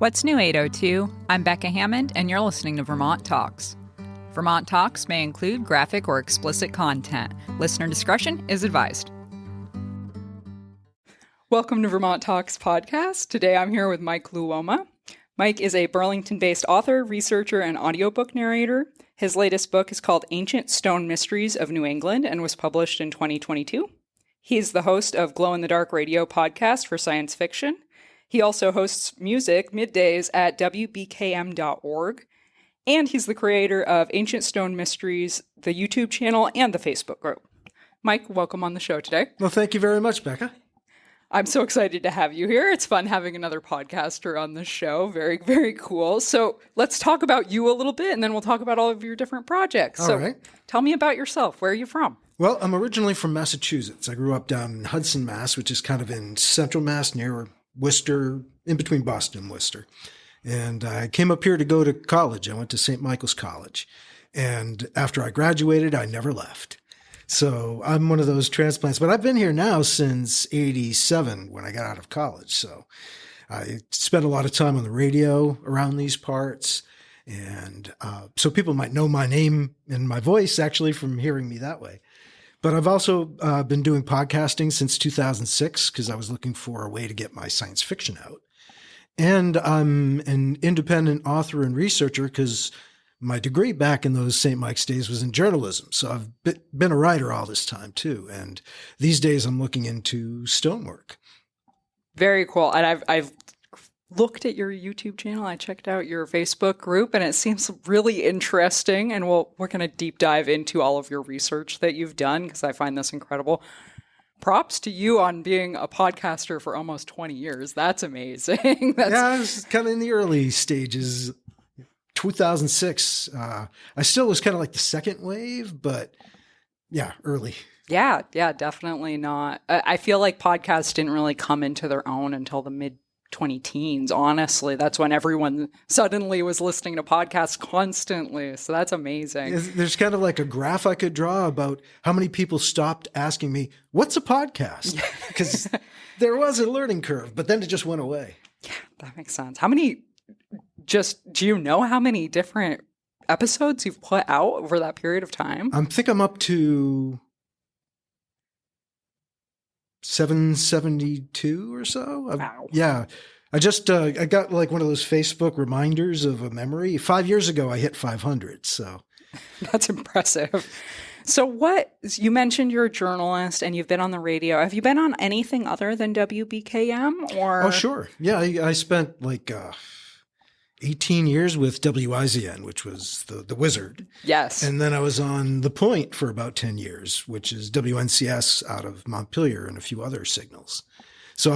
What's new, 802? I'm Becca Hammond, and you're listening to Vermont Talks. Vermont Talks may include graphic or explicit content. Listener discretion is advised. Welcome to Vermont Talks podcast. Today I'm here with Mike Luoma. Mike is a Burlington-based author, researcher, and audiobook narrator. His latest book is called Ancient Stone Mysteries of New England and was published in 2022. He's the host of Glow in the Dark radio podcast for science fiction. He also hosts music middays at wbkm.org. And he's the creator of Ancient Stone Mysteries, the YouTube channel, and the Facebook group. Mike, welcome on the show today. Well, thank you very much, Becca. I'm so excited to have you here. It's fun having another podcaster on the show. Very, very cool. So let's talk about you a little bit, and then we'll talk about all of your different projects. All right. Tell me about yourself. Where are you from? Well, I'm originally from Massachusetts. I grew up down in Hudson, Mass., which is kind of in central Mass, near Worcester, in between Boston and Worcester. And I came up here to go to college. I went to St. Michael's College. And after I graduated, I never left. So I'm one of those transplants. But I've been here now since 87 when I got out of college. So I spent a lot of time on the radio around these parts. And so people might know my name and my voice actually from hearing me that way. But I've also been doing podcasting since 2006 because I was looking for a way to get my science fiction out. And I'm an independent author and researcher because my degree back in those St. Mike's days was in journalism. So I've been a writer all this time too. And these days I'm looking into stonework. Very cool. And I've looked at your YouTube channel. I checked out your Facebook group and it seems really interesting. And we're going to deep dive into all of your research that you've done because I find this incredible. Props to you on being a podcaster for almost 20 years. That's amazing. Yeah, I was kind of in the early stages. 2006, I still was kind of like the second wave, but yeah, early. Yeah, definitely not. I feel like podcasts didn't really come into their own until the mid-2010s, honestly. That's when everyone suddenly was listening to podcasts constantly. So that's amazing. There's kind of like a graph I could draw about how many people stopped asking me, what's a podcast? Because there was a learning curve, but then it just went away. Yeah, that makes sense. Do you know how many different episodes you've put out over that period of time? I think I'm up to 772 or so. Wow. Yeah. I got like one of those Facebook reminders of a memory. 5 years ago, I hit 500. So that's impressive. So you mentioned you're a journalist and you've been on the radio. Have you been on anything other than WBKM or? Oh, sure. Yeah. I spent like 18 years with WIZN, which was the Wizard. Yes. And then I was on The Point for about 10 years, which is WNCS out of Montpelier and a few other signals. So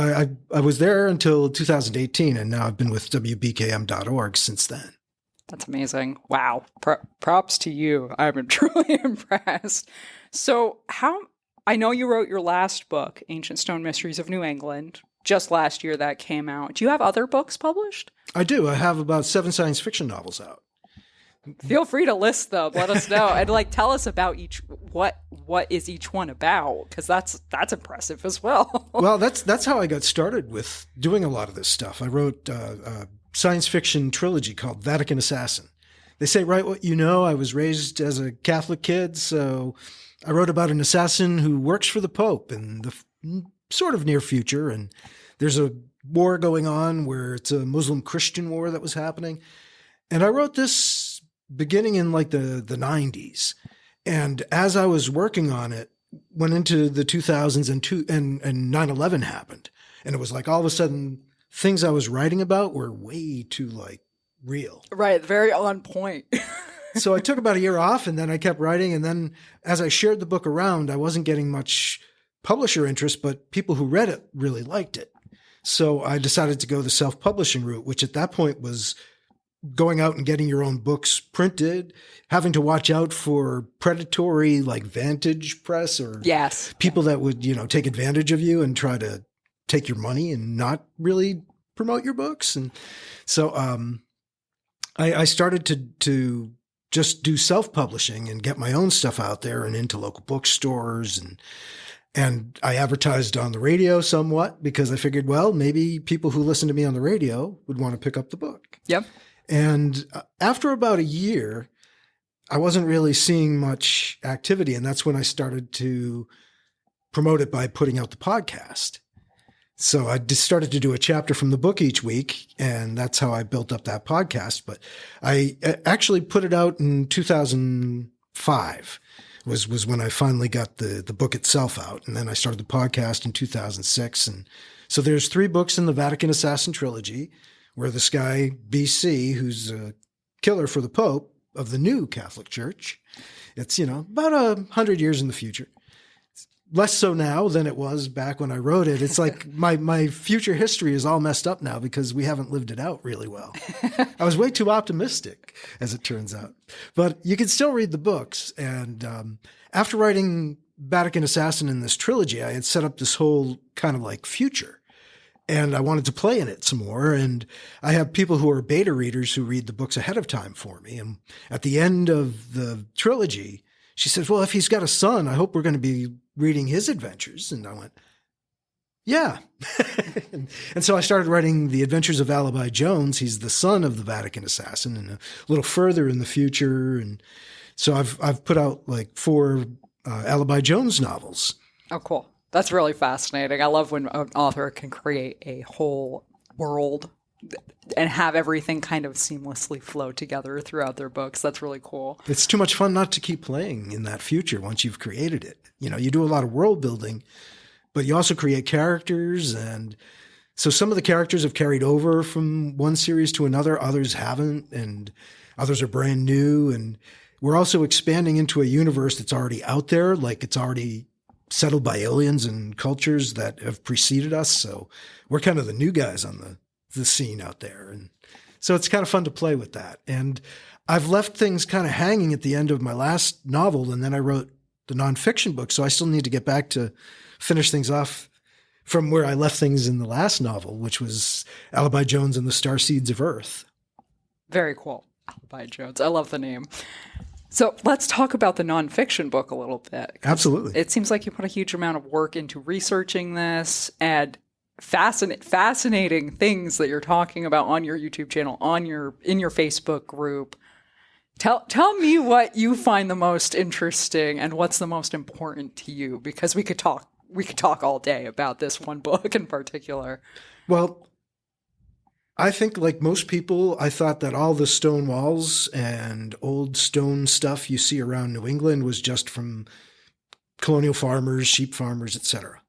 I was there until 2018, and now I've been with WBKM.org since then. That's amazing. Wow. Props to you. I'm truly impressed. So I know you wrote your last book, Ancient Stone Mysteries of New England, just last year that came out. Do you have other books published? I do. I have about 7 science fiction novels out. Feel free to list them. Let us know. And tell us about what is each one about? Because that's impressive as well. Well, that's how I got started with doing a lot of this stuff. I wrote a science fiction trilogy called Vatican Assassin. They say, write what you know. I was raised as a Catholic kid, so I wrote about an assassin who works for the Pope in the sort of near future. And there's a war going on where it's a Muslim-Christian war that was happening. And I wrote this beginning in like the 90s. And as I was working on it, went into the 2000s and 9/11 happened. And it was like all of a sudden things I was writing about were way too like real. Right. Very on point. So I took about a year off and then I kept writing. And then as I shared the book around, I wasn't getting much publisher interest, but people who read it really liked it. So I decided to go the self-publishing route, which at that point was going out and getting your own books printed, having to watch out for predatory like Vantage Press or people that would, take advantage of you and try to take your money and not really promote your books. And so I started to just do self-publishing and get my own stuff out there and into local bookstores. And I advertised on the radio somewhat because I figured, well, maybe people who listen to me on the radio would want to pick up the book. Yep. And after about a year, I wasn't really seeing much activity. And that's when I started to promote it by putting out the podcast. So I just started to do a chapter from the book each week, and that's how I built up that podcast. But I actually put it out in 2005 was when I finally got the book itself out. And then I started the podcast in 2006. And so there's 3 books in the Vatican Assassin trilogy, where this guy, BC, who's a killer for the Pope of the new Catholic Church, it's, about 100 years in the future. Less so now than it was back when I wrote it. It's like my future history is all messed up now because we haven't lived it out really well. I was way too optimistic, as it turns out. But you can still read the books. And after writing Vatican Assassin in this trilogy, I had set up this whole kind of like future. And I wanted to play in it some more. And I have people who are beta readers who read the books ahead of time for me. And at the end of the trilogy, she says, well, if he's got a son, I hope we're going to be reading his adventures. And I went, yeah. and so I started writing The Adventures of Alibi Jones. He's the son of the Vatican assassin and a little further in the future. And so I've put out like 4 Alibi Jones novels. Oh, cool. That's really fascinating. I love when an author can create a whole world and have everything kind of seamlessly flow together throughout their books. That's really cool. It's too much fun not to keep playing in that future once you've created it. You do a lot of world building, but you also create characters. And so some of the characters have carried over from one series to another. Others haven't, and others are brand new. And we're also expanding into a universe that's already out there. Like it's already settled by aliens and cultures that have preceded us. So we're kind of the new guys on the scene out there. And so it's kind of fun to play with that. And I've left things kind of hanging at the end of my last novel. And then I wrote the nonfiction book. So I still need to get back to finish things off from where I left things in the last novel, which was Alibi Jones and the Starseeds of Earth. Very cool. Alibi Jones. I love the name. So let's talk about the nonfiction book a little bit. Absolutely. It seems like you put a huge amount of work into researching this and fascinating things that you're talking about on your YouTube channel, in your Facebook group. Tell me what you find the most interesting and what's the most important to you, because we could talk all day about this one book in particular. Well, I think like most people, I thought that all the stone walls and old stone stuff you see around New England was just from colonial farmers, sheep farmers, etc.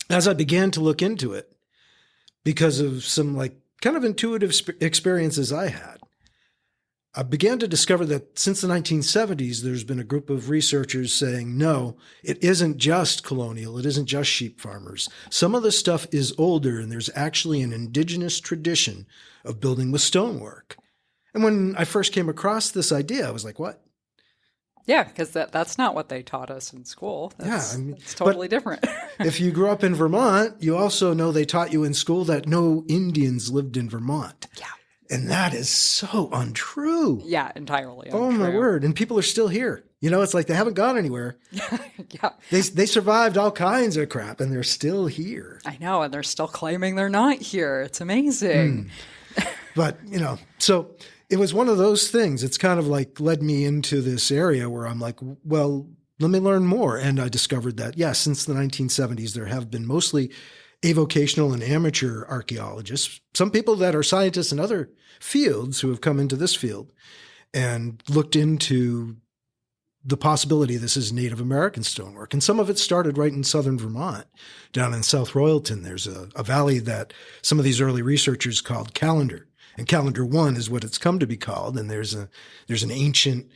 As I began to look into it, because of some like kind of intuitive experiences I had, I began to discover that since the 1970s, there's been a group of researchers saying, no, it isn't just colonial. It isn't just sheep farmers. Some of the stuff is older, and there's actually an indigenous tradition of building with stonework. And when I first came across this idea, I was like, what? Yeah, because that's not what they taught us in school. It's totally different. If you grew up in Vermont, you also know they taught you in school that no Indians lived in Vermont. Yeah. And that is so untrue. Yeah, entirely untrue. Oh, my word. And people are still here. It's like they haven't gone anywhere. Yeah. They survived all kinds of crap, and they're still here. I know, and they're still claiming they're not here. It's amazing. But, so it was one of those things. It's kind of like led me into this area where I'm like, well, let me learn more. And I discovered that, since the 1970s, there have been mostly avocational and amateur archaeologists, some people that are scientists in other fields who have come into this field and looked into the possibility this is Native American stonework. And some of it started right in southern Vermont, down in South Royalton. There's a valley that some of these early researchers called Calendar. And Calendar 1 is what it's come to be called. And there's an ancient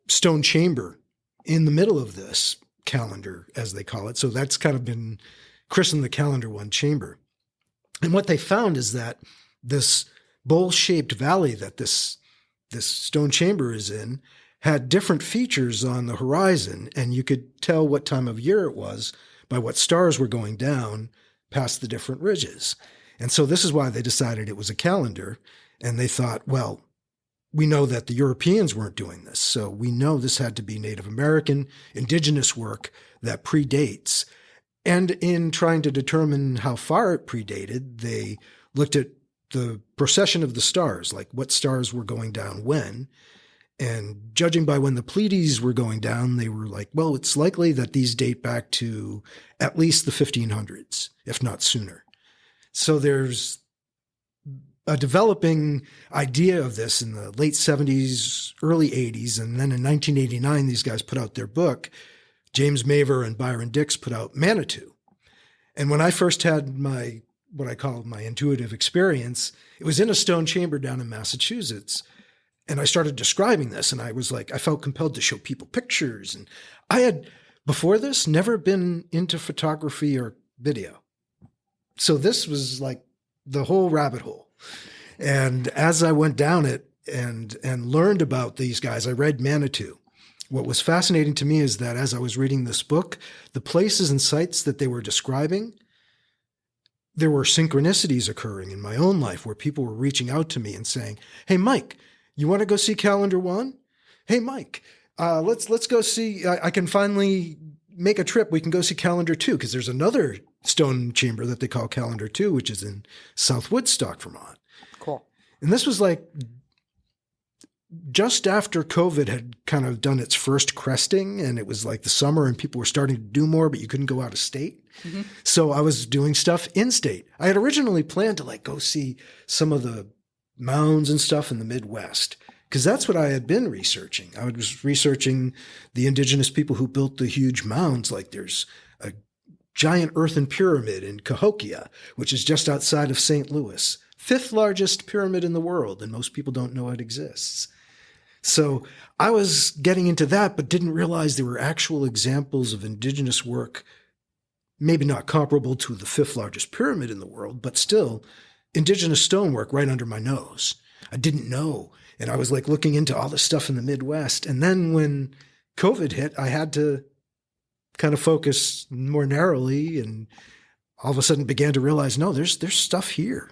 stone chamber in the middle of this calendar, as they call it. So that's kind of been christened the Calendar 1 chamber. And what they found is that this bowl-shaped valley that this stone chamber is in had different features on the horizon, and you could tell what time of year it was by what stars were going down past the different ridges. And so this is why they decided it was a calendar, and they thought, well, we know that the Europeans weren't doing this. So we know this had to be Native American, indigenous work that predates. And in trying to determine how far it predated, they looked at the procession of the stars, like what stars were going down when. And judging by when the Pleiades were going down, they were like, well, it's likely that these date back to at least the 1500s, if not sooner. So there's a developing idea of this in the late 70s, early 80s. And then in 1989, these guys put out their book. James Maver and Byron Dix put out Manitou. And when I first had what I call my intuitive experience, it was in a stone chamber down in Massachusetts. And I started describing this, and I was like, I felt compelled to show people pictures. And I had, before this, never been into photography or video. So this was like the whole rabbit hole. And as I went down it and learned about these guys, I read Manitou. What was fascinating to me is that as I was reading this book, the places and sites that they were describing, there were synchronicities occurring in my own life where people were reaching out to me and saying, hey, Mike, you want to go see Calendar 1? Hey, Mike, let's go see, I can finally make a trip. We can go see Calendar 2 because there's another stone chamber that they call Calendar 2, which is in South Woodstock, Vermont. Cool. And this was like just after COVID had kind of done its first cresting, and it was like the summer and people were starting to do more, but you couldn't go out of state. Mm-hmm. So I was doing stuff in state. I had originally planned to like go see some of the mounds and stuff in the Midwest, because that's what I had been researching. I was researching the indigenous people who built the huge mounds. Like there's a giant earthen pyramid in Cahokia, which is just outside of St. Louis, 5th largest pyramid in the world, and most people don't know it exists. So I was getting into that, but didn't realize there were actual examples of indigenous work, maybe not comparable to the 5th largest pyramid in the world, but still indigenous stonework right under my nose. I didn't know. And I was like looking into all this stuff in the Midwest. And then when COVID hit, I had to kind of focus more narrowly, and all of a sudden began to realize, no, there's stuff here.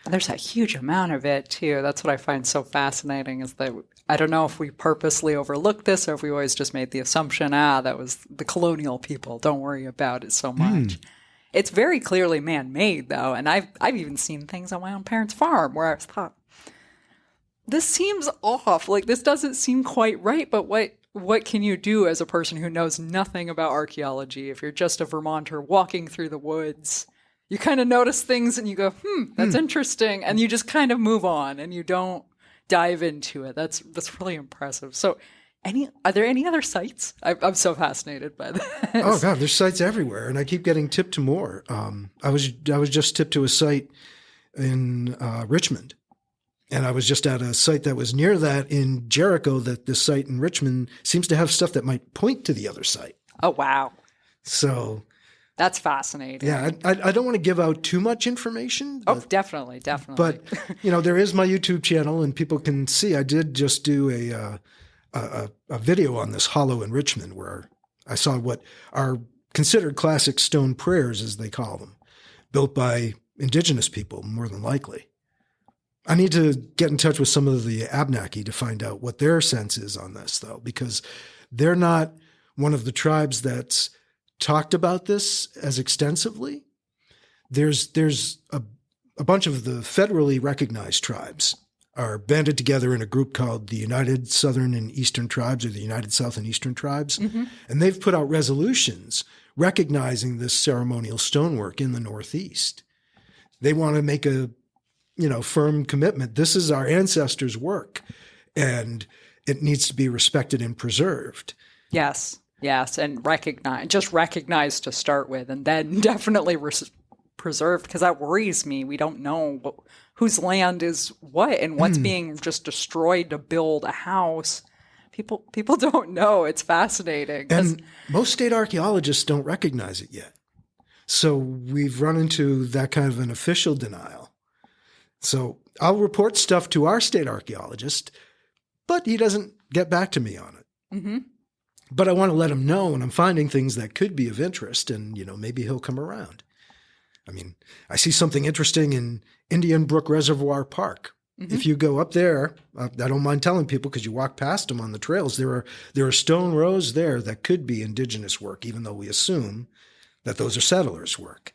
There's a huge amount of it too. That's what I find so fascinating, is that I don't know if we purposely overlooked this or if we always just made the assumption, that was the colonial people. Don't worry about it so much. It's very clearly man-made, though, and I've even seen things on my own parents' farm where I thought, this seems off. Like, this doesn't seem quite right, but what can you do as a person who knows nothing about archaeology? If you're just a Vermonter walking through the woods, you kind of notice things and you go, that's interesting, and you just kind of move on and you don't dive into it. That's really impressive. So are there any other sites? I'm so fascinated by this. Oh God, there's sites everywhere, and I keep getting tipped to more. I was just tipped to a site in Richmond, and I was just at a site that was near that in Jericho. That this site in Richmond seems to have stuff that might point to the other site. Oh wow! So that's fascinating. Yeah, I don't want to give out too much information. But, definitely. But there is my YouTube channel, and people can see. I did just do a video on this hollow in Richmond where I saw what are considered classic stone prayers, as they call them, built by indigenous people, more than likely. I need to get in touch with some of the Abnaki to find out what their sense is on this, though, because they're not one of the tribes that's talked about this as extensively. There's a bunch of the federally recognized tribes are banded together in a group called the United Southern and Eastern Tribes, or the United South and Eastern Tribes. Mm-hmm. And they've put out resolutions recognizing this ceremonial stonework in the Northeast. They want to make a, firm commitment. This is our ancestors' work, and it needs to be respected and preserved. Yes, and recognized to start with, and then definitely preserved, because that worries me. We don't know whose land is what and what's being just destroyed to build a house. People don't know. It's fascinating. And most state archaeologists don't recognize it yet. So we've run into that kind of an official denial. So I'll report stuff to our state archaeologist, but he doesn't get back to me on it. Mm-hmm. But I want to let him know when I'm finding things that could be of interest, and, maybe he'll come around. I mean, I see something interesting in Indian Brook Reservoir Park, If you go up there, I don't mind telling people because you walk past them on the trails, there are stone rows there that could be indigenous work, even though we assume that those are settlers' work.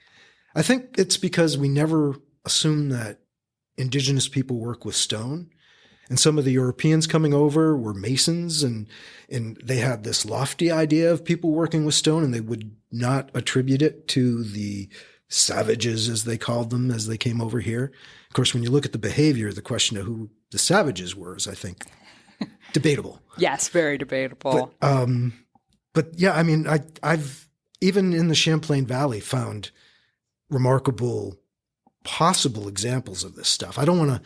I think it's because we never assume that indigenous people work with stone. And some of the Europeans coming over were masons, and they had this lofty idea of people working with stone, and they would not attribute it to the savages, as they called them, as they came over here. Of course, when you look at the behavior, the question of who the savages were is, I think, debatable. Yes, very debatable. But yeah, I mean, I've even in the Champlain Valley found remarkable possible examples of this stuff. I don't want to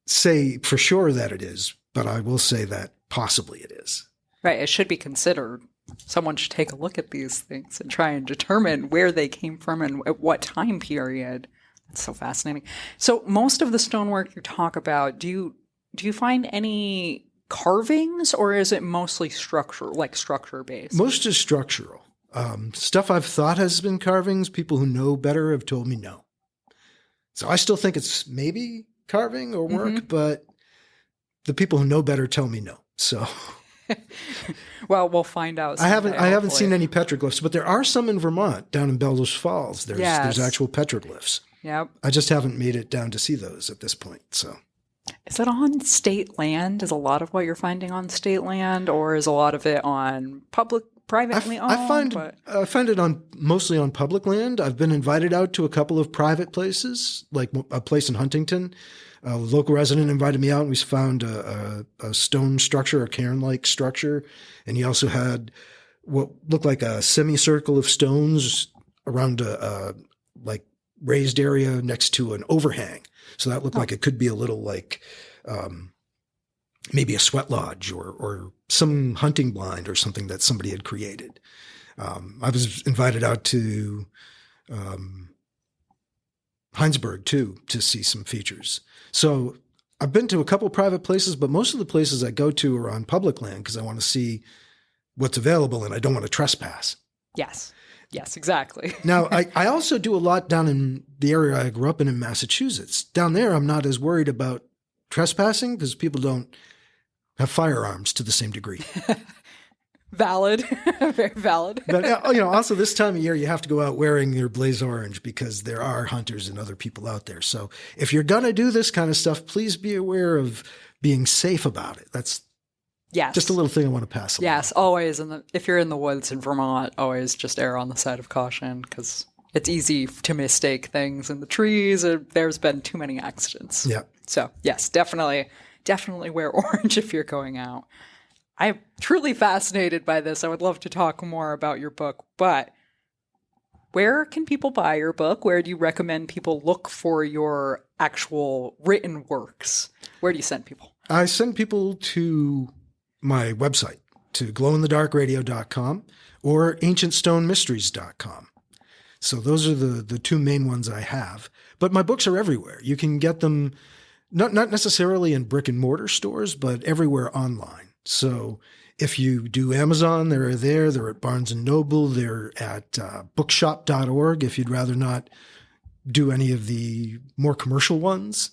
say for sure that it is, but I will say that possibly it is. Right. It should be considered. Someone should take a look at these things and try and determine where they came from and at what time period. It's so fascinating. So most of the stonework you talk about, do you find any carvings, or is it mostly structure based? Most is structural. Stuff I've thought has been carvings. People who know better have told me no. So I still think it's maybe carving or work, but the people who know better tell me no. So, well, we'll find out. I haven't seen any petroglyphs, but there are some in Vermont, down in Bellows Falls. There's actual petroglyphs. Yep. I just haven't made it down to see those at this point. So, is it on state land? Is a lot of what you're finding on state land, or is a lot of it on privately owned? I find it mostly on public land. I've been invited out to a couple of private places, like a place in Huntington. A local resident invited me out, and we found a stone structure, a cairn-like structure, and he also had what looked like a semicircle of stones around a raised area next to an overhang. So that looked like it could be a little like maybe a sweat lodge or some hunting blind or something that somebody had created. I was invited out to Heinsberg too to see some features. So I've been to a couple private places, but most of the places I go to are on public land because I want to see what's available and I don't want to trespass. Yes, exactly. Now, I also do a lot down in the area I grew up in Massachusetts. Down there, I'm not as worried about trespassing because people don't have firearms to the same degree. Valid. Very valid. But, also this time of year, you have to go out wearing your blaze orange because there are hunters and other people out there. So if you're going to do this kind of stuff, please be aware of being safe about it. That's just a little thing I want to pass along. Yes, always. If you're in the woods in Vermont, always just err on the side of caution because it's easy to mistake things in the trees. There's been too many accidents. Yeah. So yes, definitely wear orange if you're going out. I'm truly fascinated by this. I would love to talk more about your book, but where can people buy your book? Where do you recommend people look for your actual written works? Where do you send people? I send people to my website, to glowinthedarkradio.com or ancientstonemysteries.com. So those are the two main ones I have. But my books are everywhere. You can get them not necessarily in brick and mortar stores, but everywhere online. So if you do Amazon, they're there. They're at Barnes & Noble. They're at bookshop.org if you'd rather not do any of the more commercial ones.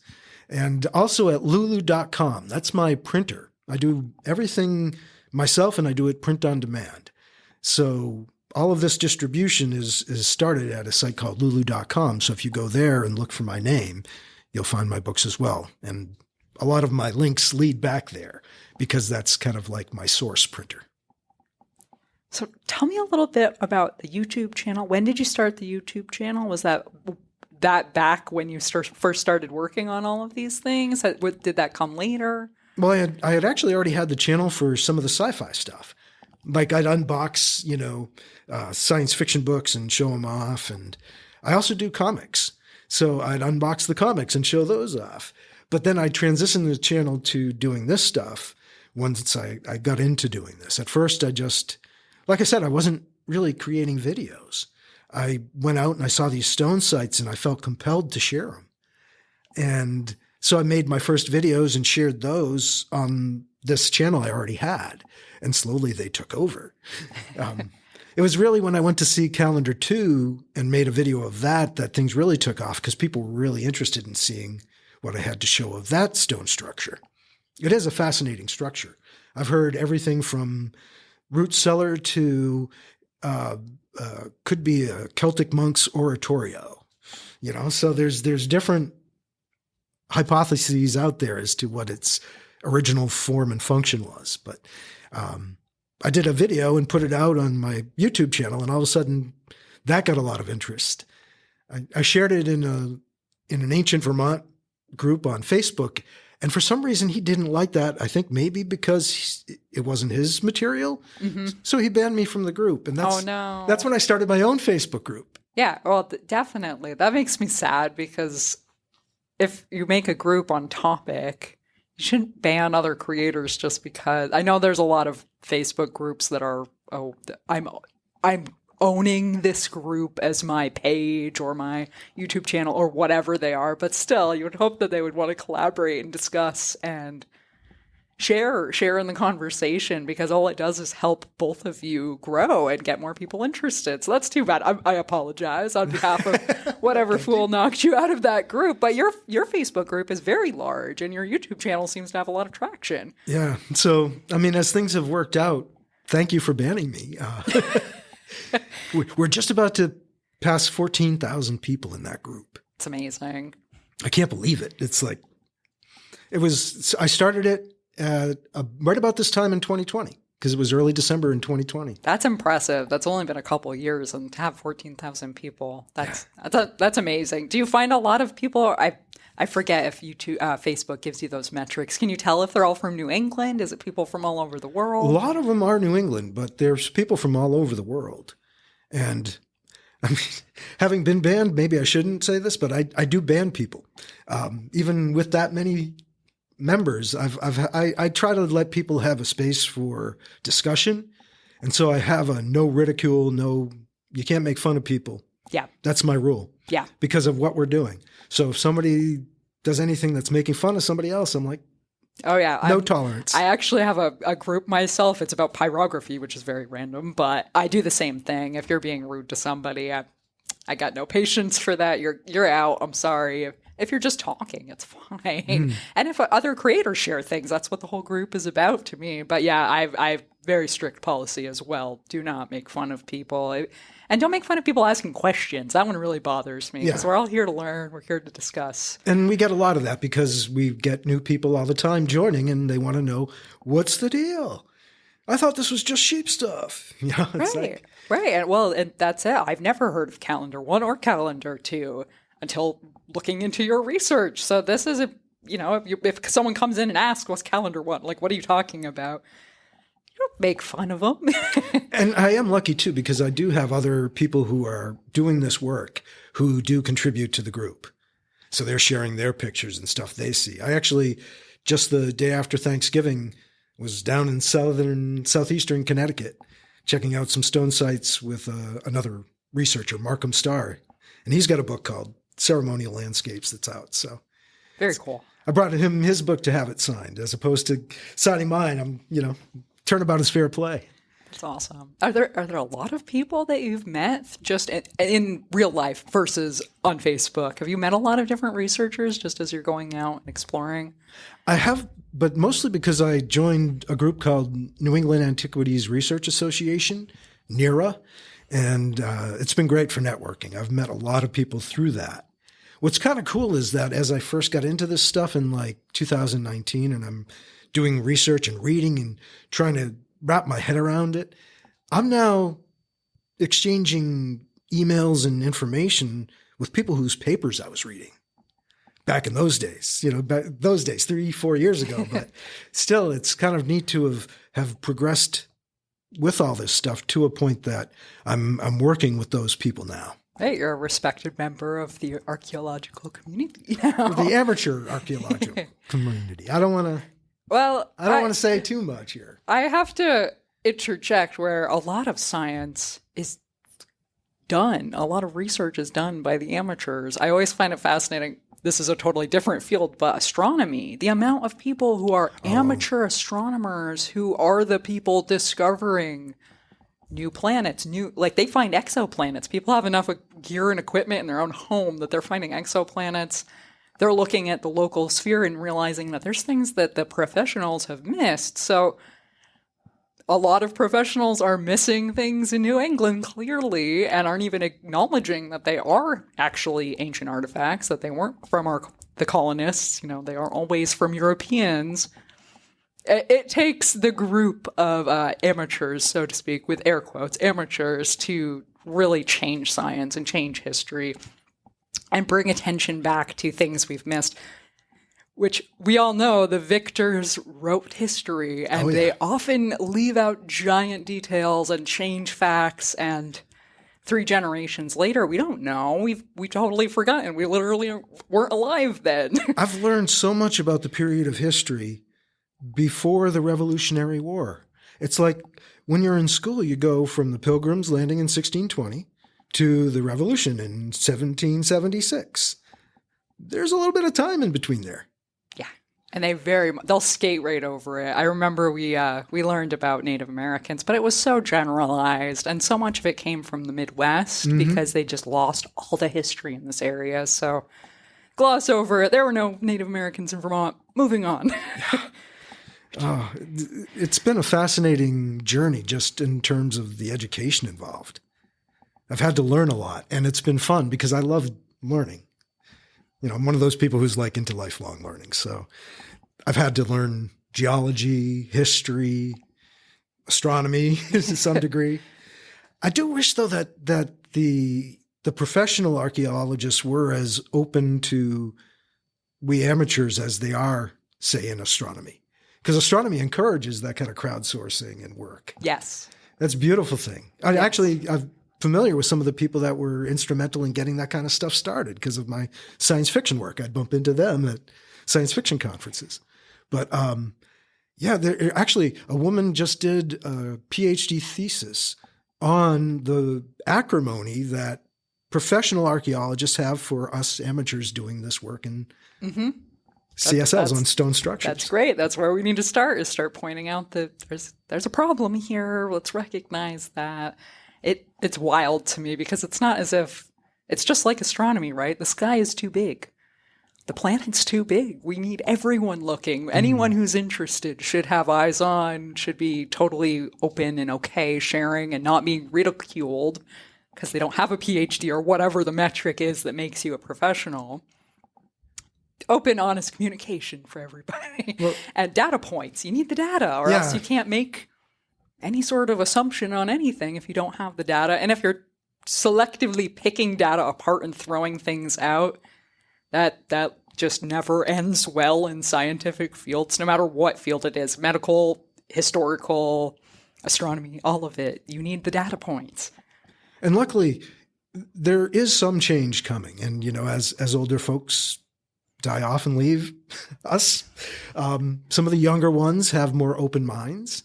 And also at lulu.com. That's my printer. I do everything myself, and I do it print on demand. So all of this distribution is started at a site called lulu.com. So if you go there and look for my name, you'll find my books as well. And a lot of my links lead back there because that's kind of like my source printer. So tell me a little bit about the YouTube channel. When did you start the YouTube channel? Was that back when you first started working on all of these things? Did that come later? Well, I had actually already had the channel for some of the sci-fi stuff. Like I'd unbox, science fiction books and show them off. And I also do comics. So I'd unbox the comics and show those off. But then I transitioned the channel to doing this stuff once I got into doing this. At first, like I said, I wasn't really creating videos. I went out and I saw these stone sites and I felt compelled to share them. And so I made my first videos and shared those on this channel I already had. And slowly they took over. It was really when I went to see Calendar 2 and made a video of that things really took off because people were really interested in seeing what I had to show of that stone structure. It is a fascinating structure. I've heard everything from root cellar to could be a Celtic monk's oratorio, so there's different hypotheses out there as to what its original form and function was. But I did a video and put it out on my YouTube channel, and all of a sudden that got a lot of interest. I shared it in an ancient Vermont group on Facebook, and for some reason he didn't like that. I think maybe because it wasn't his material. Mm-hmm. So he banned me from the group. And that's when I started my own Facebook group. Yeah, well, definitely. That makes me sad because if you make a group on topic, you shouldn't ban other creators just because. I know there's a lot of Facebook groups that are, I'm owning this group as my page or my YouTube channel or whatever they are, but still, you would hope that they would want to collaborate and discuss and share in the conversation, because all it does is help both of you grow and get more people interested. So that's too bad. I apologize on behalf of whatever fool knocked you out of that group, but your Facebook group is very large and your YouTube channel seems to have a lot of traction. Yeah. So, as things have worked out, thank you for banning me. We're just about to pass 14,000 people in that group. It's amazing. I can't believe it. It's like, I started it right about this time in 2020, because it was early December in 2020. That's impressive. That's only been a couple of years, and to have 14,000 people, that's amazing. Do you find a lot of people, I forget if Facebook gives you those metrics. Can you tell if they're all from New England? Is it people from all over the world? A lot of them are New England, but there's people from all over the world. And having been banned, maybe I shouldn't say this, but I do ban people. Even with that many members, I try to let people have a space for discussion. And so I have a no ridicule, you can't make fun of people. Yeah. That's my rule. Yeah. Because of what we're doing. So if somebody does anything that's making fun of somebody else, I'm like, oh, yeah. No tolerance. I actually have a group myself. It's about pyrography, which is very random, but I do the same thing. If you're being rude to somebody, I got no patience for that. You're out. I'm sorry. If you're just talking, it's fine. And if other creators share things, that's what the whole group is about to me. But yeah, I've very strict policy as well. Do not make fun of people. And don't make fun of people asking questions. That one really bothers me, because we're all here to learn. We're here to discuss. And we get a lot of that because we get new people all the time joining, and they want to know, what's the deal? I thought this was just sheep stuff. Right. And that's it. I've never heard of Calendar 1 or Calendar 2 until looking into your research. So this is, if someone comes in and asks, what's Calendar 1? Like, what are you talking about? Don't make fun of them. And I am lucky, too, because I do have other people who are doing this work who do contribute to the group. So they're sharing their pictures and stuff they see. I actually, just the day after Thanksgiving, was down in southeastern Connecticut, checking out some stone sites with another researcher, Markham Starr. And he's got a book called Ceremonial Landscapes that's out. So very cool. I brought him his book to have it signed, as opposed to signing mine. Turnabout is fair play. That's awesome. Are there a lot of people that you've met just in real life versus on Facebook? Have you met a lot of different researchers just as you're going out and exploring? I have, but mostly because I joined a group called New England Antiquities Research Association, NERA, and it's been great for networking. I've met a lot of people through that. What's kind of cool is that as I first got into this stuff in like 2019, and I'm doing research and reading and trying to wrap my head around it, I'm now exchanging emails and information with people whose papers I was reading back in those days, 3-4 years ago. But still, it's kind of neat to have progressed with all this stuff to a point that I'm working with those people now. Hey, you're a respected member of the archaeological community now. The amateur archaeological community. I don't want to say too much here. I have to interject where a lot of science is done. A lot of research is done by the amateurs. I always find it fascinating. This is a totally different field, but astronomy, the amount of people who are amateur astronomers who are the people discovering new planets, they find exoplanets. People have enough gear and equipment in their own home that they're finding exoplanets. they're looking at the local sphere and realizing that there's things that the professionals have missed. So a lot of professionals are missing things in New England, clearly, and aren't even acknowledging that they are actually ancient artifacts, that they weren't from the colonists. They aren't always from Europeans. It takes the group of amateurs, so to speak, with air quotes, amateurs, to really change science and change history and bring attention back to things we've missed, which we all know the victors wrote history, and they often leave out giant details and change facts, and 3 generations later, we don't know. We've totally forgotten. We literally weren't alive then. I've learned so much about the period of history before the Revolutionary War. It's like when you're in school, you go from the Pilgrims landing in 1620 to the Revolution in 1776. There's a little bit of time in between there. Yeah, and they'll skate right over it. I remember we learned about Native Americans, but it was so generalized, and so much of it came from the Midwest because they just lost all the history in this area. So gloss over it. There were no Native Americans in Vermont. Moving on. It's been a fascinating journey just in terms of the education involved. I've had to learn a lot, and it's been fun because I love learning. I'm one of those people who's like into lifelong learning. So I've had to learn geology, history, astronomy to some degree. I do wish, though, that the professional archaeologists were as open to we amateurs as they are, say, in astronomy. Because astronomy encourages that kind of crowdsourcing and work. Yes. That's a beautiful thing. I'm familiar with some of the people that were instrumental in getting that kind of stuff started because of my science fiction work. I'd bump into them at science fiction conferences. But actually, a woman just did a PhD thesis on the acrimony that professional archaeologists have for us amateurs doing this work in CSLs on stone structures. That's great. That's where we need to start, is start pointing out that there's a problem here. Let's recognize that. It's wild to me because it's not as if it's just like astronomy, right? The sky is too big. The planet's too big. We need everyone looking. Anyone who's interested should have eyes on, should be totally open and okay sharing and not being ridiculed because they don't have a PhD or whatever the metric is that makes you a professional. Open, honest communication for everybody. Well, and data points. You need the data, or else you can't make any sort of assumption on anything if you don't have the data. And if you're selectively picking data apart and throwing things out, that just never ends well in scientific fields, no matter what field it is. Medical, historical, astronomy, all of it. You need the data points. And luckily, there is some change coming. And, as older folks die off and leave us, some of the younger ones have more open minds.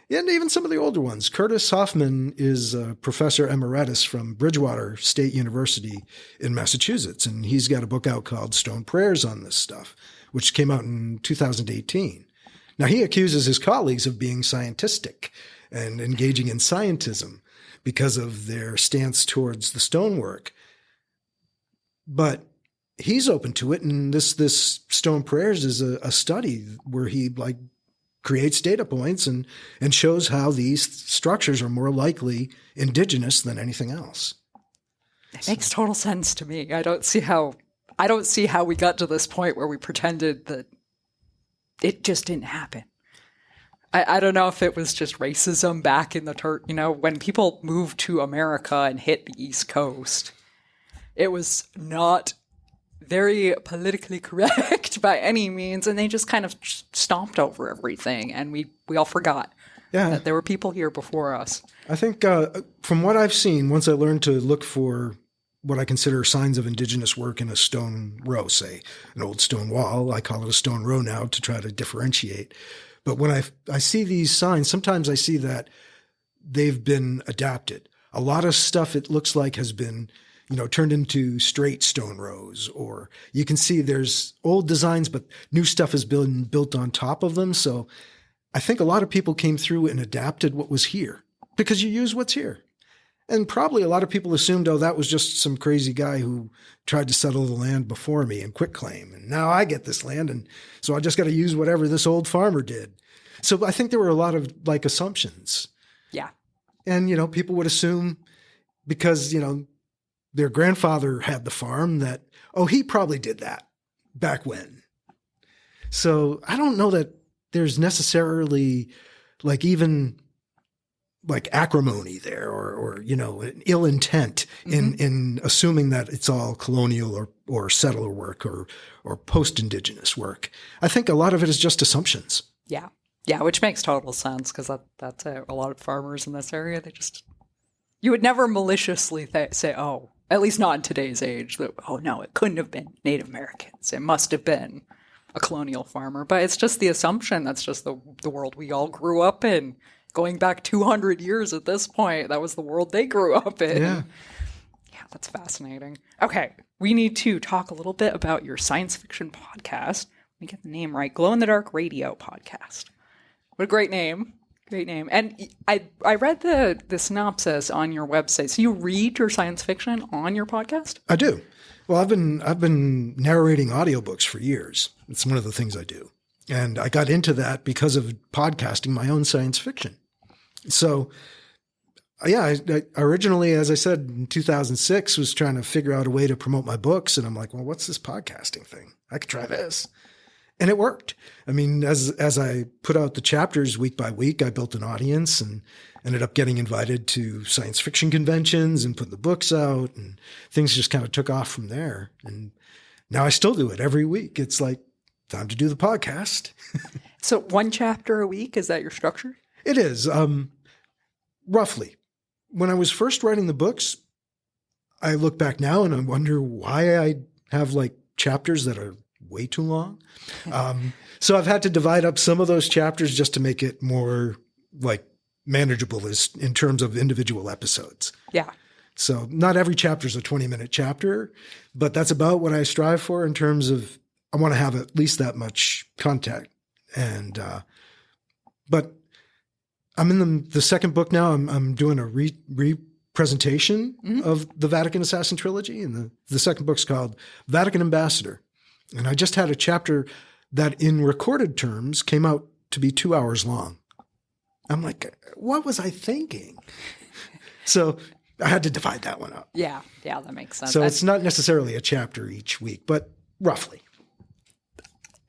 And even some of the older ones. Curtis Hoffman is a professor emeritus from Bridgewater State University in Massachusetts. And he's got a book out called Stone Prayers on this stuff, which came out in 2018. Now, he accuses his colleagues of being scientistic and engaging in scientism because of their stance towards the stonework. But he's open to it. And this Stone Prayers is a study where he creates data points and shows how these structures are more likely indigenous than anything else. It makes total sense to me. I don't see how we got to this point where we pretended that it just didn't happen. I don't know if it was just racism back in the when people moved to America and hit the East Coast, it was not very politically correct by any means, and they just kind of stomped over everything, and we all forgot that there were people here before us. I think from what I've seen, once I learned to look for what I consider signs of indigenous work in a stone row, say an old stone wall, I call it a stone row now to try to differentiate. But when I see these signs, sometimes I see that they've been adapted. A lot of stuff, it looks like, has been turned into straight stone rows, or you can see there's old designs, but new stuff has been built on top of them. So I think a lot of people came through and adapted what was here because you use what's here. And probably a lot of people assumed, oh, that was just some crazy guy who tried to settle the land before me and quitclaim. And now I get this land. And so I just got to use whatever this old farmer did. So I think there were a lot of like assumptions. Yeah. And, people would assume because, their grandfather had the farm that, oh, he probably did that back when. So I don't know that there's necessarily like even like acrimony there or an ill intent in assuming that it's all colonial or settler work or post-indigenous work. I think a lot of it is just assumptions. Yeah. Yeah, which makes total sense because that's a lot of farmers in this area. You would never maliciously say, oh, at least not in today's age, that, oh, no, it couldn't have been Native Americans. It must have been a colonial farmer. But it's just the assumption. That's just the world we all grew up in. Going back 200 years at this point, that was the world they grew up in. Yeah. Yeah, that's fascinating. Okay, we need to talk a little bit about your science fiction podcast. Let me get the name right. Glow in the Dark Radio Podcast. What a great name. Great name. And I read the synopsis on your website. So you read your science fiction on your podcast? I do. Well, I've been narrating audiobooks for years. It's one of the things I do. And I got into that because of podcasting my own science fiction. So, yeah, I originally, as I said, in 2006, was trying to figure out a way to promote my books. And I'm like, well, what's this podcasting thing? I could try this. And it worked. I mean, as I put out the chapters week by week, I built an audience and ended up getting invited to science fiction conventions and put the books out. And things just kind of took off from there. And now I still do it every week. It's like, time to do the podcast. So one chapter a week, is that your structure? It is, roughly. When I was first writing the books, I look back now and I wonder why I have like chapters that are way too long. So I've had to divide up some of those chapters just to make it more like manageable in terms of individual episodes. Yeah. So not every chapter is a 20-minute chapter, but that's about what I strive for in terms of I want to have at least that much content. And, but I'm in the second book now. I'm doing a representation of the Vatican Assassin trilogy. And the second book's called Vatican Ambassador. And I just had a chapter that in recorded terms came out to be 2 hours long. I'm like, what was I thinking? So I had to divide that one up. Yeah, that makes sense. So it's not necessarily a chapter each week, but roughly.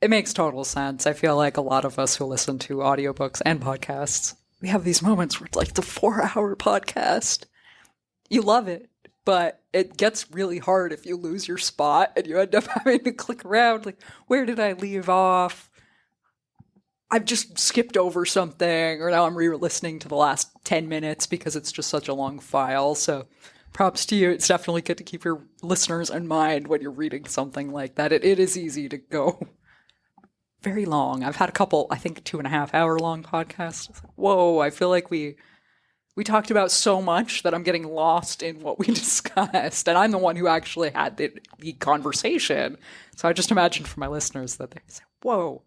It makes total sense. I feel like a lot of us who listen to audiobooks and podcasts, we have these moments where it's like the 4-hour podcast. You love it, but it gets really hard if you lose your spot and you end up having to click around. Like, where did I leave off? I've just skipped over something, or now I'm re-listening to the last 10 minutes because it's just such a long file. So props to you. It's definitely good to keep your listeners in mind when you're reading something like that. It is easy to go very long. I've had a couple, I think 2.5 hour long podcasts. It's like, whoa, I feel like we talked about so much that I'm getting lost in what we discussed. And I'm the one who actually had the conversation. So I just imagine for my listeners that they say, whoa,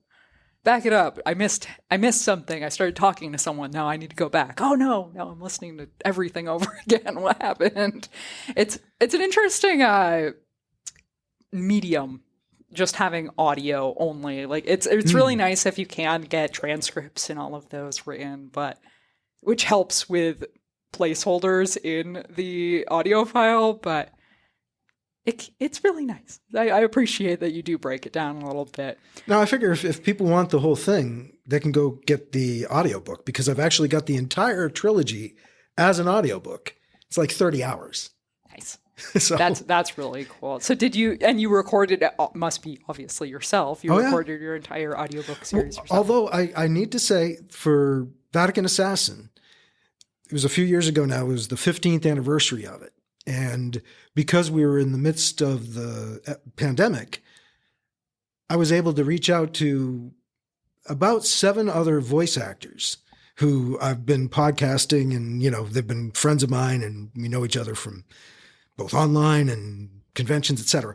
back it up. I missed something. I started talking to someone. Now I need to go back. Oh no, I'm listening to everything over again. What happened? It's an interesting medium, just having audio only. Like it's really nice if you can get transcripts and all of those written, but which helps with placeholders in the audio file, but it's really nice. I appreciate that you do break it down a little bit. Now, I figure if people want the whole thing, they can go get the audiobook, because I've actually got the entire trilogy as an audiobook. It's like 30 hours. Nice. So, that's really cool. So you recorded it, must be obviously yourself. You recorded your entire audiobook series yourself. Although I need to say, for Vatican Assassin, it was a few years ago now, it was the 15th anniversary of it. And because we were in the midst of the pandemic, I was able to reach out to about 7 other voice actors who I've been podcasting, and, they've been friends of mine, and we know each other from both online and conventions, etc.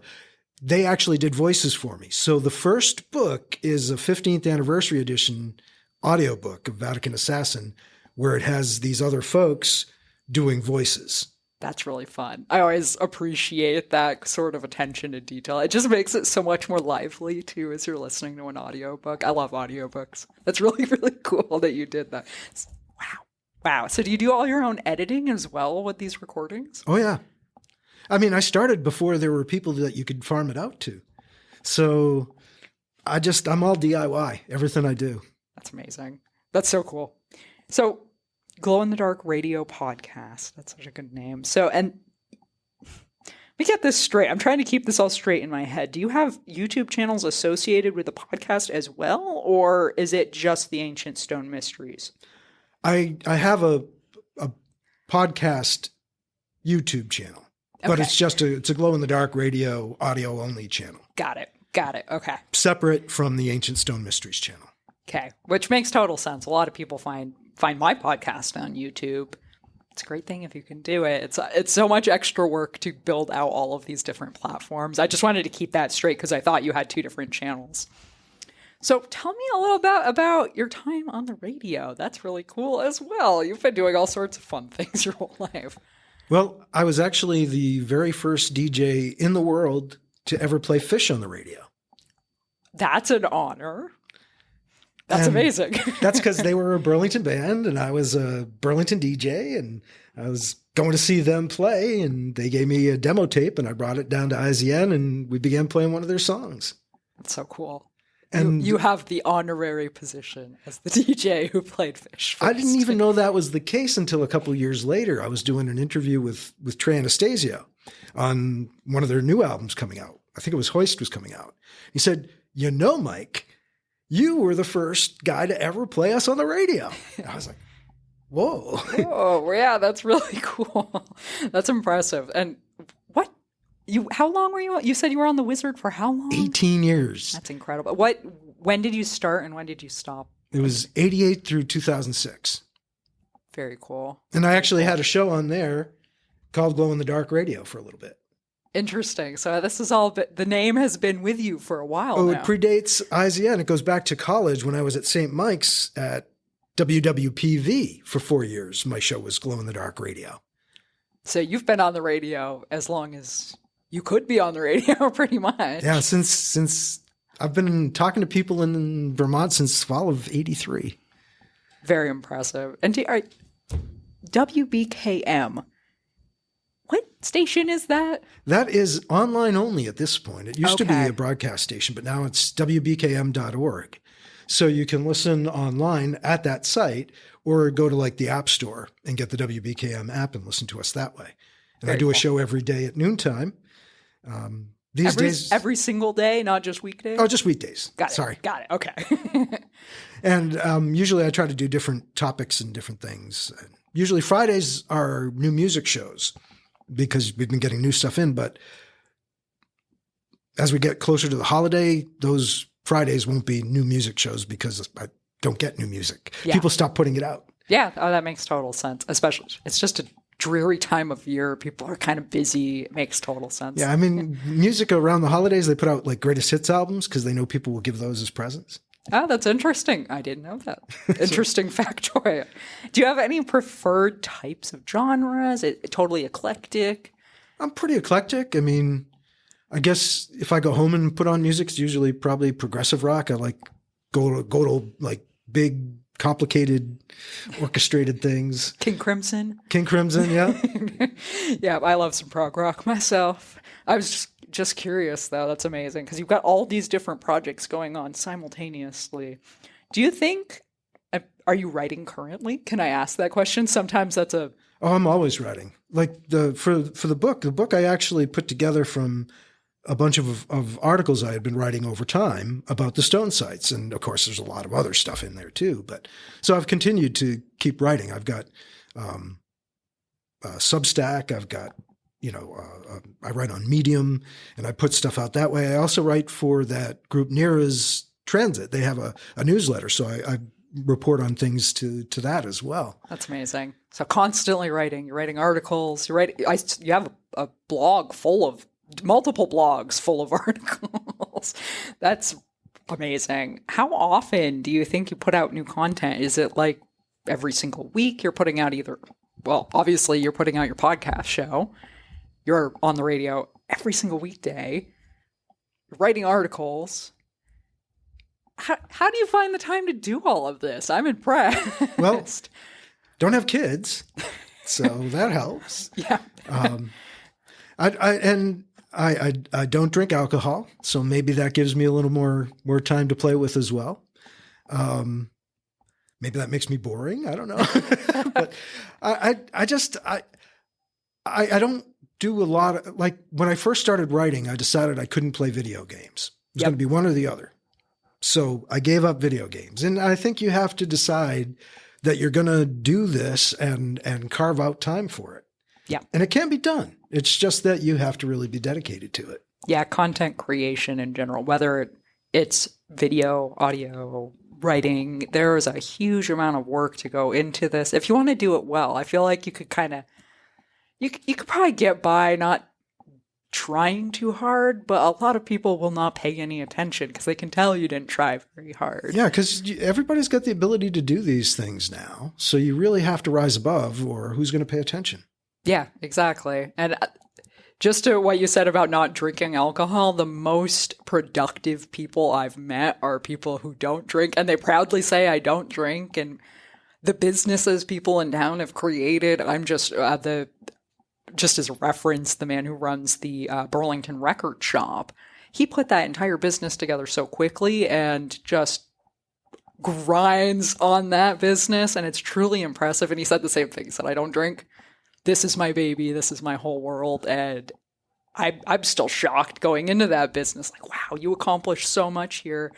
They actually did voices for me. So the first book is a 15th anniversary edition audiobook of Vatican Assassin, where it has these other folks doing voices. That's really fun. I always appreciate that sort of attention to detail. It just makes it so much more lively, too, as you're listening to an audiobook. I love audiobooks. That's really, really cool that you did that. Wow. Wow. So do you do all your own editing as well with these recordings? Oh, yeah. I mean, I started before there were people that you could farm it out to. So I'm all DIY, everything I do. That's amazing. That's so cool. So Glow in the Dark Radio Podcast. That's such a good name. So, and let me get this straight. I'm trying to keep this all straight in my head. Do you have YouTube channels associated with the podcast as well? Or is it just the Ancient Stone Mysteries? I have a podcast YouTube channel, but Okay. it's a Glow in the Dark Radio audio only channel. Got it. Got it. Okay. Separate from the Ancient Stone Mysteries channel. Okay. Which makes total sense. A lot of people find my podcast on YouTube. It's a great thing if you can do it. It's so much extra work to build out all of these different platforms. I just wanted to keep that straight because I thought you had two different channels. So tell me a little about your time on the radio. That's really cool as well. You've been doing all sorts of fun things your whole life. Well, I was actually the very first DJ in the world to ever play Fish on the radio. That's an honor. That's And amazing. That's because they were a Burlington band and I was a Burlington DJ, and I was going to see them play, and they gave me a demo tape and I brought it down to IZN and we began playing one of their songs. That's so cool. And you have the honorary position as the DJ who played Fish first. I didn't even know that was the case until a couple of years later. I was doing an interview with Trey Anastasio on one of their new albums coming out. I think it was Hoist was coming out. He said, Mike, you were the first guy to ever play us on the radio. I was like, whoa. Oh, yeah, that's really cool. That's impressive. And how long were you? You said you were on The Wizard for how long? 18 years. That's incredible. When did you start and when did you stop? It was 88 through 2006. Very cool. And I actually had a show on there called Glow in the Dark Radio for a little bit. Interesting. So this is all, the name has been with you for a while now. It predates IZN. It goes back to college when I was at St. Mike's at WWPV for 4 years. My show was Glow in the Dark Radio. So you've been on the radio as long as you could be on the radio, pretty much. Yeah, since I've been talking to people in Vermont since fall of '83. Very impressive. And WBKM, what station is that? That is online only at this point. It used to be Okay. a broadcast station, but now it's WBKM.org. So you can listen online at that site or go to like the App Store and get the WBKM app and listen to us that way. And I Very do a cool. show every day at noontime. These days, Every single day, not just weekdays? oh, just weekdays. Got it. Sorry. Got it. Okay. And usually I try to do different topics and different things. Usually Fridays are new music shows because we've been getting new stuff in. But as we get closer to the holiday, those Fridays won't be new music shows because I don't get new music. Yeah. People stop putting it out. Yeah. Oh, that makes total sense. Especially, it's just a dreary time of year. People are kind of busy. It makes total sense. Yeah. I mean, music around the holidays, they put out like greatest hits albums because they know people will give those as presents. Oh, that's interesting. I didn't know that. Interesting factoid. Do you have any preferred types of genres? It totally eclectic? I'm pretty eclectic. I mean, I guess if I go home and put on music, it's usually probably progressive rock. I like go to like big, complicated, orchestrated things. King Crimson? King Crimson, yeah. Yeah, I love some prog rock myself. I was just curious, though. That's amazing because you've got all these different projects going on simultaneously. Do you think, are you writing currently? Can I ask that question? Sometimes that's a... Oh, I'm always writing. Like for the book I actually put together from a bunch of articles I had been writing over time about the stone sites. And of course, there's a lot of other stuff in there too. But so I've continued to keep writing. I've got Substack. I've got, I write on Medium and I put stuff out that way. I also write for that group Nira's Transit. They have a newsletter. So I report on things to that as well. That's amazing. So constantly writing. You're writing articles. You have a blog full of multiple blogs full of articles. That's amazing. How often do you think you put out new content? Is it like every single week you're putting out either well, obviously you're putting out your podcast show. You're on the radio every single weekday. You're writing articles. How do you find the time to do all of this? I'm impressed. Well, don't have kids, so that helps. Yeah. I don't drink alcohol, so maybe that gives me a little more time to play with as well. Maybe that makes me boring. I don't know. But I don't do a lot of, like, when I first started writing, I decided I couldn't play video games. It was going to be one or the other. So I gave up video games. And I think you have to decide that you're going to do this and carve out time for it. Yeah. And it can be done. It's just that you have to really be dedicated to it. Yeah, content creation in general, whether it's video, audio, writing, there is a huge amount of work to go into this. If you want to do it well, I feel like you could you could probably get by not trying too hard, but a lot of people will not pay any attention because they can tell you didn't try very hard. Yeah, because everybody's got the ability to do these things now. So you really have to rise above, or who's going to pay attention? Yeah, exactly. And just to what you said about not drinking alcohol, the most productive people I've met are people who don't drink, and they proudly say, I don't drink. And the businesses people in town have created, I'm just, just as a reference, the man who runs the Burlington Record Shop, he put that entire business together so quickly and just grinds on that business, and it's truly impressive. And he said the same thing. He said, I don't drink. This is my baby. This is my whole world. And I'm still shocked going into that business. Like, wow, you accomplished so much here.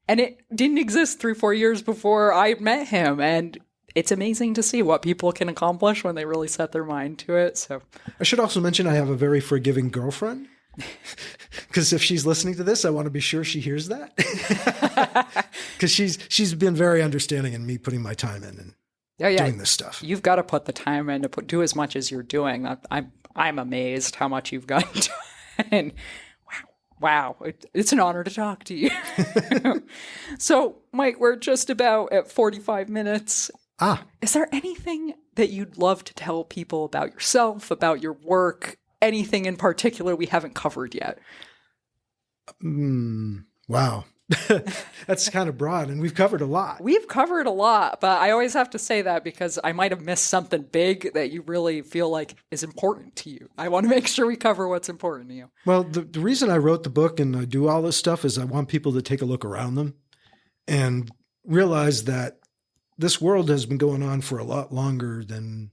And it didn't exist 3-4 years before I met him. And it's amazing to see what people can accomplish when they really set their mind to it. So I should also mention I have a very forgiving girlfriend. Because if she's listening to this, I want to be sure she hears that. Because she's been very understanding in me putting my time in and doing this stuff. You've got to put the time in to do as much as you're doing. I'm amazed how much you've gotten done. Wow. It's an honor to talk to you. So, Mike, we're just about at 45 minutes. Is there anything that you'd love to tell people about yourself, about your work, anything in particular we haven't covered yet? Wow. That's kind of broad, and we've covered a lot. We've covered a lot, but I always have to say that because I might have missed something big that you really feel like is important to you. I want to make sure we cover what's important to you. Well, the reason I wrote the book and I do all this stuff is I want people to take a look around them and realize that this world has been going on for a lot longer than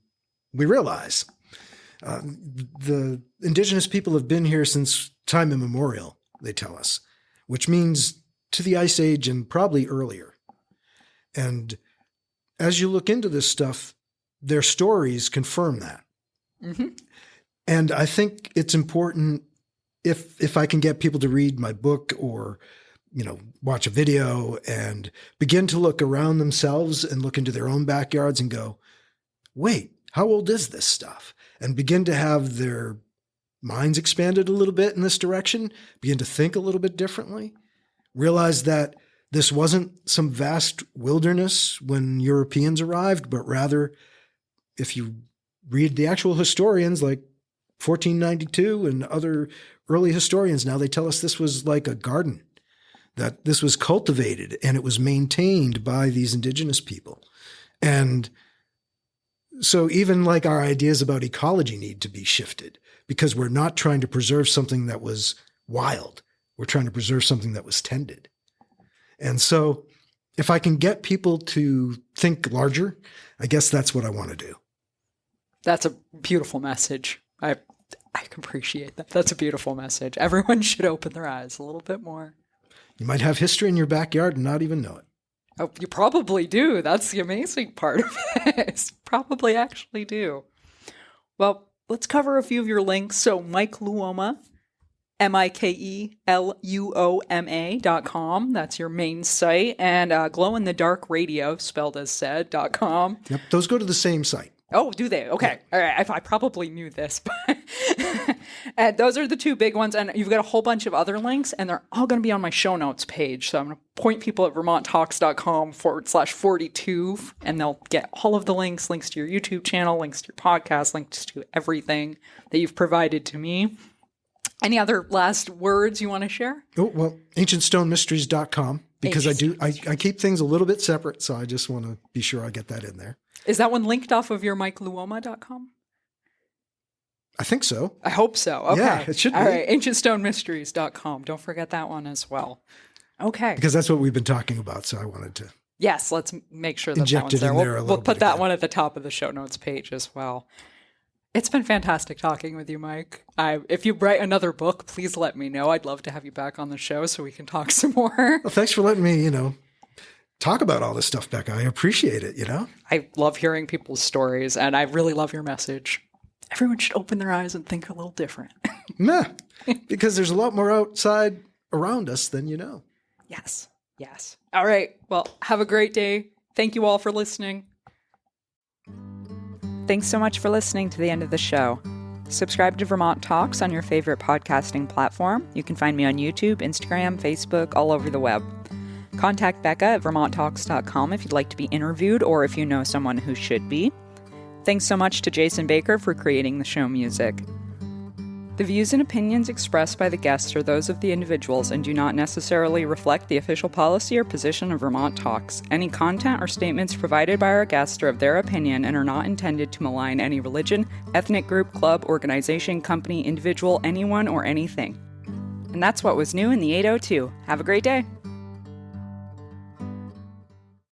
we realize. The indigenous people have been here since time immemorial, they tell us, which means to the Ice Age and probably earlier. And as you look into this stuff, their stories confirm that. Mm-hmm. And I think it's important if I can get people to read my book or, watch a video and begin to look around themselves and look into their own backyards and go, wait, how old is this stuff? And begin to have their minds expanded a little bit in this direction, begin to think a little bit differently, realize that this wasn't some vast wilderness when Europeans arrived, but rather, if you read the actual historians like 1492 and other early historians, now they tell us this was like a garden, that this was cultivated and it was maintained by these indigenous people. And so even like our ideas about ecology need to be shifted because we're not trying to preserve something that was wild. We're trying to preserve something that was tended. And so if I can get people to think larger, I guess that's what I want to do. That's a beautiful message. I can appreciate that. That's a beautiful message. Everyone should open their eyes a little bit more. You might have history in your backyard and not even know it. Oh, you probably do. That's the amazing part of it. Probably actually do. Well, let's cover a few of your links. So Mike Luoma, MikeLuoma.com. That's your main site. And Glow in the Dark Radio, spelled as said.com. Yep, those go to the same site. Oh, do they? Okay. Yeah. All right. I probably knew this, but And those are the two big ones. And you've got a whole bunch of other links, and they're all going to be on my show notes page. So I'm going to point people at vermonttalks.com/42, and they'll get all of the links to your YouTube channel, links to your podcast, links to everything that you've provided to me. Any other last words you want to share? Oh, well, ancientsstonemysteries.com, because I keep things a little bit separate. So I just want to be sure I get that in there. Is that one linked off of your MikeLuoma.com? I think so. I hope so. Okay. Yeah, it should be. All right, ancientsstonemysteries.com. Don't forget that one as well. Okay. Because that's what we've been talking about, so I wanted to. Yes, let's make sure that inject one's it in there. there a We'll little put bit that again. one at the top of the show notes page as well. It's been fantastic talking with you, Mike. If you write another book, please let me know. I'd love to have you back on the show so we can talk some more. Well, thanks for letting me, talk about all this stuff, Becca. I appreciate it, I love hearing people's stories, and I really love your message. Everyone should open their eyes and think a little different. Nah, because there's a lot more outside around us than you know. Yes. All right. Well, have a great day. Thank you all for listening. Thanks so much for listening to the end of the show. Subscribe to Vermont Talks on your favorite podcasting platform. You can find me on YouTube, Instagram, Facebook, all over the web. Contact Becca at vermonttalks.com if you'd like to be interviewed or if you know someone who should be. Thanks so much to Jason Baker for creating the show music. The views and opinions expressed by the guests are those of the individuals and do not necessarily reflect the official policy or position of Vermont Talks. Any content or statements provided by our guests are of their opinion and are not intended to malign any religion, ethnic group, club, organization, company, individual, anyone, or anything. And that's what was new in the 802. Have a great day.